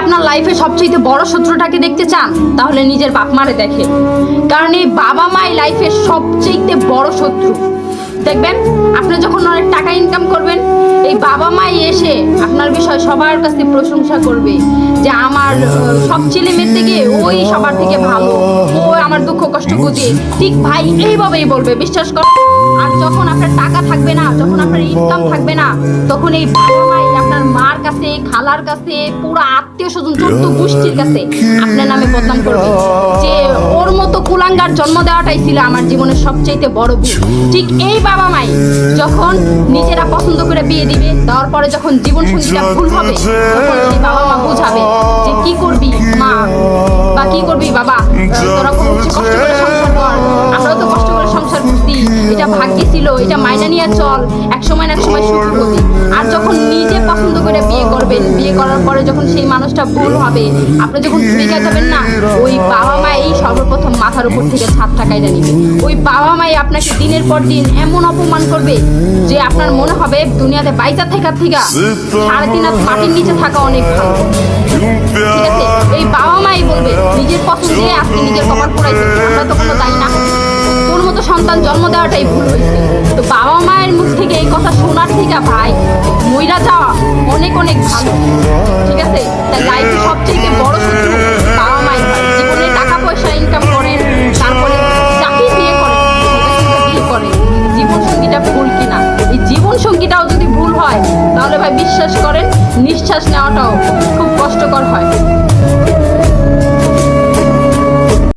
আপনার লাইফে সবচেয়ে বড় শত্রুটাকে দেখতে চান তাহলে নিজের বাপ মারে দেখে, কারণ এই বাবা মাই লাইফের সবচেয়ে বড় শত্রু। দেখবেন আপনি যখন অনেক টাকা ইনকাম করবেন, এই বাবা মাই এসে আপনার বিষয় সবার কাছে প্রশংসা করবে যে আমার সব ছেলে মেয়ের থেকে ওই সবার থেকে ভালো, ও আমার দুঃখ কষ্ট বুঝে। ঠিক ভাই এইভাবেই বলবে, বিশ্বাস করেন। আর যখন আপনার টাকা থাকবে না, যখন আপনার ইনকাম থাকবে না, তখন এই বাবা মাই আপনার মার কাছে, খালার কাছে, পুরো আত্মীয় স্বজন, 14 গোষ্ঠীর কাছে আপনার নামে বদনাম করবে যে ওর মতো কুলাঙ্গার জন্ম দেওয়াটাই ছিল আমার জীবনের সবচেয়ে বড় ভুল। ঠিক এই বাবা মাই যখন নিজেরা পছন্দ করে বিয়ে দিবে, দেওয়ার পরে যখন জীবন সঙ্গীটা ভুল হবে, তখন সেই বাবা মা বুঝাবে যে কি করবি মা বা কি করবি বাবা, তোরা কষ্ট করে সংসার কর, আমরাও তো কষ্ট করে সংসার করছি, এটা ভাগ্যে ছিল, এটা মাইনা নিয়ে চল, এক সময় না এক সময় সুখী হবি। আর যখন নিজে পছন্দ করে বিয়ে করবেন, বিয়ে করার পরে যখন সেই মানুষটা ভুল হবে, আপনি যখন ভেঙে যাবেন না, ওই বাবা মাই সর্বপ্রথম মাথার উপর থেকে ছাদটা কাইরা নিবে। ওই বাবা মাই আপনাকে দিনের পর দিন এমন অপমান করবে যে আপনার মনে হবে দুনিয়াতে বাইচা থেকে 3.5 হাত মাটির নিচে থাকা অনেক ভালো। ঠিক আছে, এই বাবা মাই বলবে নিজের পছন্দে আজকে নিজের কপাল পোড়াইছে, আমরা তো কোনো দায়ী না, তোর মতো সন্তান জন্ম দেওয়াটাই ভুল হয়েছে। তো বাবা মায়ের মুখ থেকে এই কথা শোনার থেকে ভাই মইরা যাওয়া অনেক অনেক ভালো। ঠিক আছে, তাই লাইফে সবচেয়ে বড় শত্রু বাবা মাই। জীবনে টাকা পয়সা ইনকাম করেন, তারপরে যাকে বিয়ে করেন, বিয়ে করেন, জীবন সঙ্গীটা ভুল কিনা, এই জীবন সঙ্গীটাও যদি ভুল হয় তাহলে ভাই বিশ্বাস করেন নিঃশ্বাস নেওয়াটাও